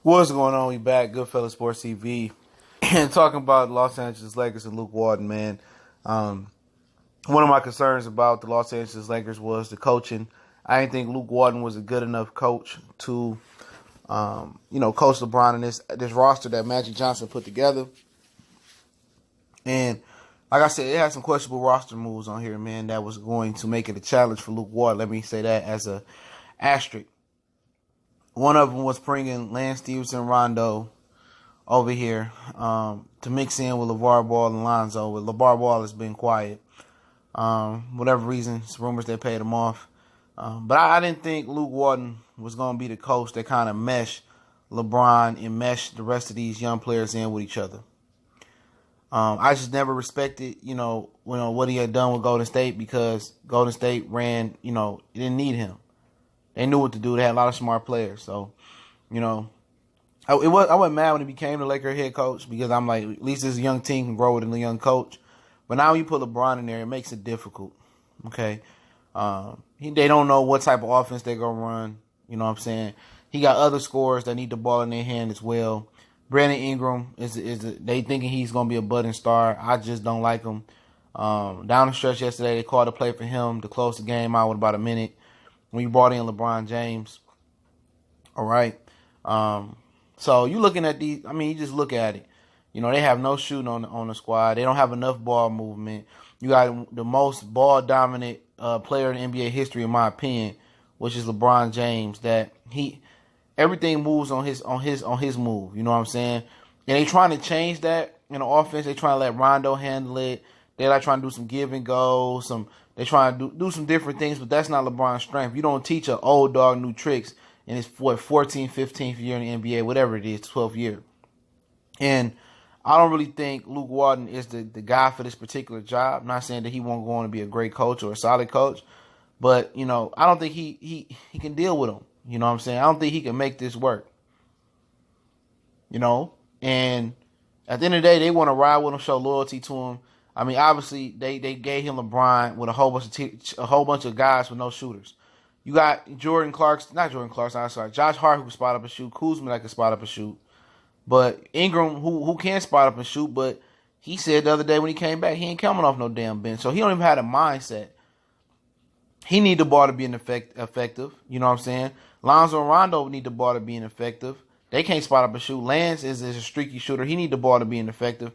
What's going on? We back, Goodfellas Sports TV, and talking about Los Angeles Lakers and Luke Walton, man. Um, One of my concerns about the Los Angeles Lakers was the coaching. I didn't think Luke Walton was a good enough coach to, coach LeBron and this roster that Magic Johnson put together. And like I said, it had some questionable roster moves on here, man, that was going to make it a challenge for Luke Walton. Let me say that as a asterisk. One of them was bringing Lance Stevenson, Rondo over here to mix in with LeVar Ball and Lonzo. But LeVar Ball has been quiet. Whatever reason, it's rumors they paid him off. But I didn't think Luke Walton was going to be the coach that kind of meshed LeBron and meshed the rest of these young players in with each other. I just never respected, what he had done with Golden State because Golden State ran, it didn't need him. They knew what to do. They had a lot of smart players. So, I wasn't mad when he became the Lakers head coach because I'm like, at least this young team can grow with a young coach. But now you put LeBron in there, it makes it difficult. Okay, they don't know what type of offense they're gonna run. You know what I'm saying? He got other scorers that need the ball in their hand as well. Brandon Ingram they thinking he's gonna be a budding star. I just don't like him. Down the stretch yesterday, they called a play for him to close the game out with about a minute when you brought in LeBron James. All right. So you looking at these, you just look at it. They have no shooting on the squad. They don't have enough ball movement. You got the most ball dominant player in NBA history, in my opinion, which is LeBron James. That everything moves on his move. You know what I'm saying? And they trying to change that in the offense. They trying to let Rondo handle it. They like trying to do some give and go. They trying to do some different things, but that's not LeBron's strength. You don't teach an old dog new tricks in his 14th, 15th year in the NBA, whatever it is, 12th year. And I don't really think Luke Walton is the guy for this particular job. I'm not saying that he won't go on to be a great coach or a solid coach, but, I don't think he can deal with him. You know what I'm saying? I don't think he can make this work. And at the end of the day, they want to ride with him, show loyalty to him. Obviously, they gave him LeBron with a whole bunch of guys with no shooters. You got Josh Hart who can spot up and shoot, Kuzma that can spot up and shoot, but Ingram who can spot up and shoot, but he said the other day when he came back, he ain't coming off no damn bench, so he don't even have a mindset. He need the ball to be effective. You know what I'm saying? Lonzo and Rondo need the ball to be effective. They can't spot up and shoot. Lance is a streaky shooter. He need the ball to be ineffective.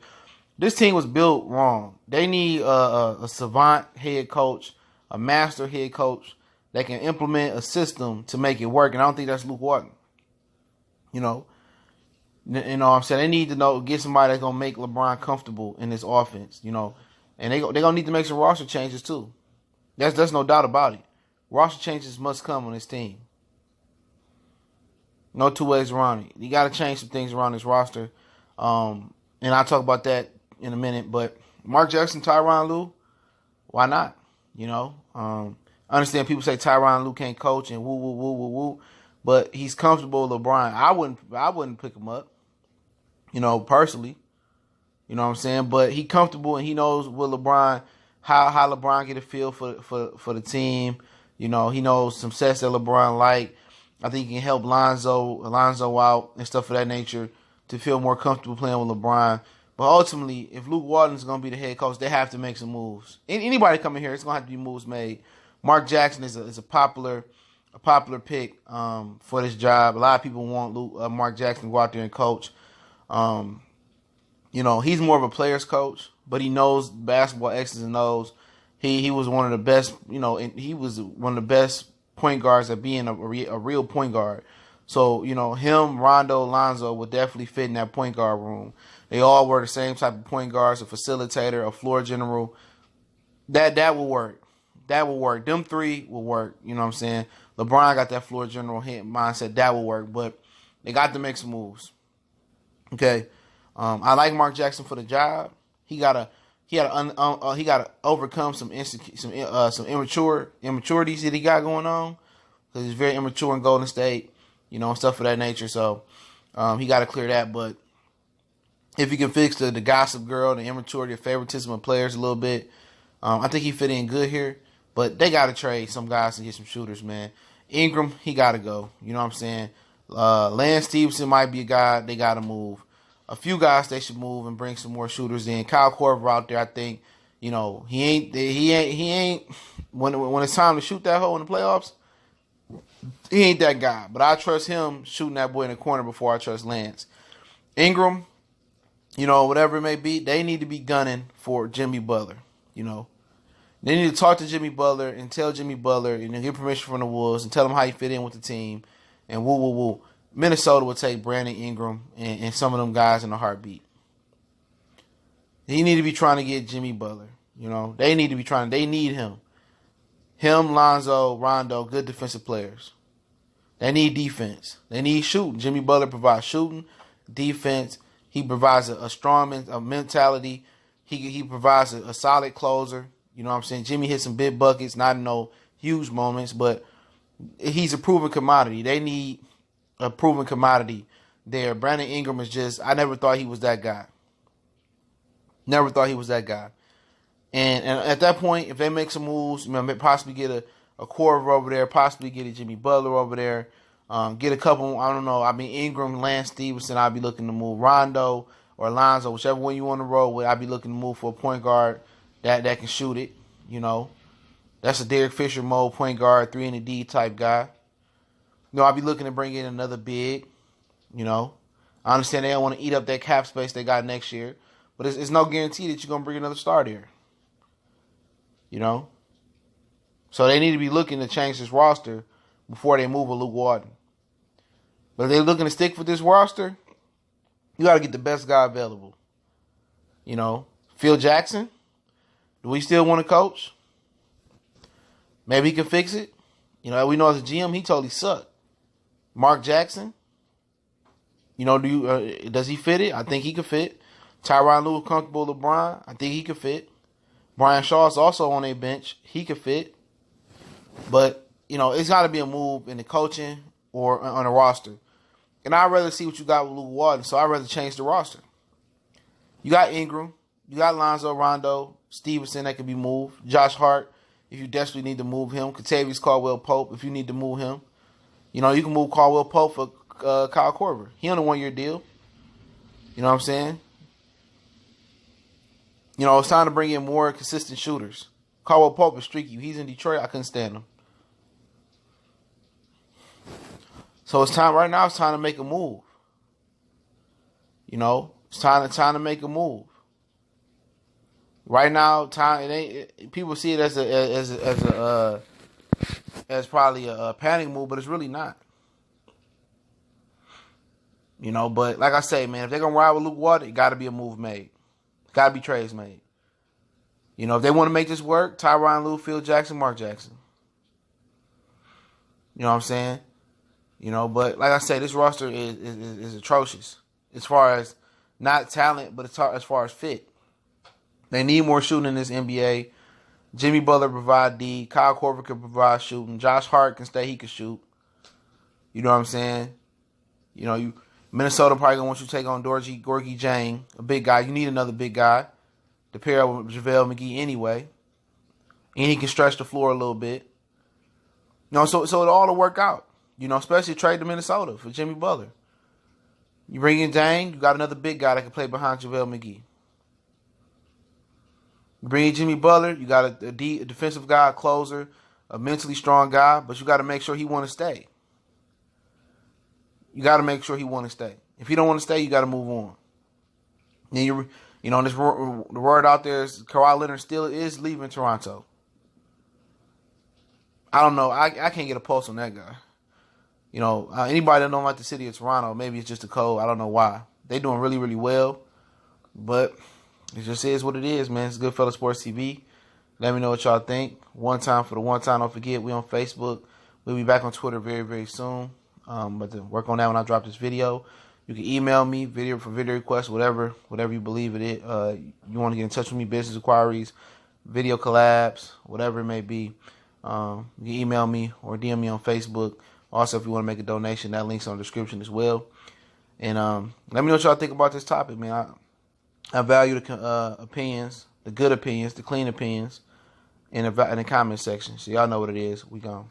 This team was built wrong. They need a savant head coach, a master head coach that can implement a system to make it work. And I don't think that's Luke Walton. You know what I'm saying? They need to get somebody that's going to make LeBron comfortable in this offense, And they're going to need to make some roster changes too. There's no doubt about it. Roster changes must come on this team. No two ways around it. You got to change some things around this roster. And I'll talk about that in a minute. But Mark Jackson, Tyronn Lue, why not? I understand people say Tyronn Lue can't coach and woo, but he's comfortable with LeBron. I wouldn't pick him up, personally. You know what I'm saying? But he comfortable and he knows with LeBron how LeBron get a feel for the team. He knows some sets that LeBron like. I think he can help Lonzo out and stuff of that nature to feel more comfortable playing with LeBron. But ultimately, if Luke Walton is going to be the head coach, they have to make some moves. Anybody coming here, it's going to have to be moves made. Mark Jackson is a popular pick for this job. A lot of people want Mark Jackson to go out there and coach. He's more of a player's coach, but he knows basketball X's and O's. He was one of the best, he was one of the best point guards at being a real point guard. So, him, Rondo, Lonzo would definitely fit in that point guard room. They all were the same type of point guards, a facilitator, a floor general. That will work. That will work. Them three will work. You know what I'm saying? LeBron got that floor general mindset. That will work. But they got to make some moves. Okay. I like Mark Jackson for the job. He got to overcome some immaturities that he got going on because he's very immature in Golden State, and stuff of that nature. So he got to clear that. But if he can fix the gossip girl, the immaturity, the favoritism of players a little bit, I think he fit in good here. But they got to trade some guys to get some shooters, man. Ingram, he got to go. You know what I'm saying? Lance Stevenson might be a guy they got to move. A few guys they should move and bring some more shooters in. Kyle Korver out there, I think, he ain't when it's time to shoot that hole in the playoffs, he ain't that guy. But I trust him shooting that boy in the corner before I trust Lance. Ingram, whatever it may be, they need to be gunning for Jimmy Butler. They need to talk to Jimmy Butler and tell Jimmy Butler, get permission from the Wolves and tell him how you fit in with the team. And woo. Minnesota will take Brandon Ingram and some of them guys in a heartbeat. He need to be trying to get Jimmy Butler. They need to be trying. They need him. Him, Lonzo, Rondo, good defensive players. They need defense. They need shooting. Jimmy Butler provides shooting, defense. He provides a strong mentality. He provides a solid closer. You know what I'm saying? Jimmy hit some big buckets, not in no huge moments, but he's a proven commodity. They need a proven commodity there. Brandon Ingram is just, I never thought he was that guy. Never thought he was that guy. And at that point, if they make some moves, possibly get a Korver over there, possibly get a Jimmy Butler over there, get a couple, I don't know, Ingram, Lance Stevenson, I'd be looking to move Rondo or Lonzo, whichever one you want to roll with, I'd be looking to move for a point guard that can shoot it, That's a Derek Fisher mode point guard, 3 and a D type guy. I'll be looking to bring in another big, I understand they don't want to eat up that cap space they got next year, but it's no guarantee that you're going to bring another star there. So they need to be looking to change this roster before they move a Luke Walton. But if they're looking to stick with this roster, you got to get the best guy available. Phil Jackson, do we still want to coach? Maybe he can fix it. We know as a GM, he totally sucked. Mark Jackson, does he fit it? I think he could fit. Tyronn Lue comfortable with LeBron? I think he could fit. Brian Shaw is also on a bench. He could fit. But, it's got to be a move in the coaching or on the roster. And I'd rather see what you got with Luke Walton, so I'd rather change the roster. You got Ingram. You got Lonzo, Rondo, Stevenson that can be moved. Josh Hart, if you desperately need to move him. Kentavious Caldwell-Pope, if you need to move him. You can move Caldwell-Pope for Kyle Korver. He on a 1-year deal. You know what I'm saying? It's time to bring in more consistent shooters. Caldwell-Pope is streaky. He's in Detroit. I couldn't stand him. So it's time right now. It's time to make a move. It's time to make a move. Right now, people see it as probably a panic move, but it's really not. But like I say, man, if they're gonna ride with Luke Walton, it got to be a move made. Got to be trades made. If they want to make this work, Tyronn Lue, Phil Jackson, Mark Jackson. You know what I'm saying? But like I say, this roster is atrocious as far as not talent, but as far as fit. They need more shooting in this NBA. Jimmy Butler provide D. Kyle Korver can provide shooting. Josh Hart can stay. He can shoot. You know what I'm saying? Minnesota probably gonna want you to take on Gorgie Jang, a big guy. You need another big guy to pair up with JaVale McGee anyway, and he can stretch the floor a little bit. So it all to work out. Especially trade to Minnesota for Jimmy Butler. You bring in Jang, you got another big guy that can play behind JaVale McGee. You bring in Jimmy Butler, you got a defensive guy, a closer, a mentally strong guy, but you got to make sure he want to stay. You got to make sure he want to stay. If he don't want to stay, you got to move on. Then the word out there is Kawhi Leonard still is leaving Toronto. I don't know. I can't get a pulse on that guy. Anybody that don't like the city of Toronto, maybe it's just the cold. I don't know why. They doing really, really well, but it just is what it is, man. It's Goodfellas Sports TV. Let me know what y'all think. One time for the one time. Don't forget, we on Facebook. We'll be back on Twitter very, very soon. But to work on that when I drop this video. You can email me, video requests, whatever you believe it is. You want to get in touch with me, business inquiries, video collabs, whatever it may be. You can email me or DM me on Facebook. Also, if you want to make a donation, that link's on the description as well. And let me know what y'all think about this topic, man. I value the opinions, the good opinions, the clean opinions, in the comment section. So y'all know what it is. We gone.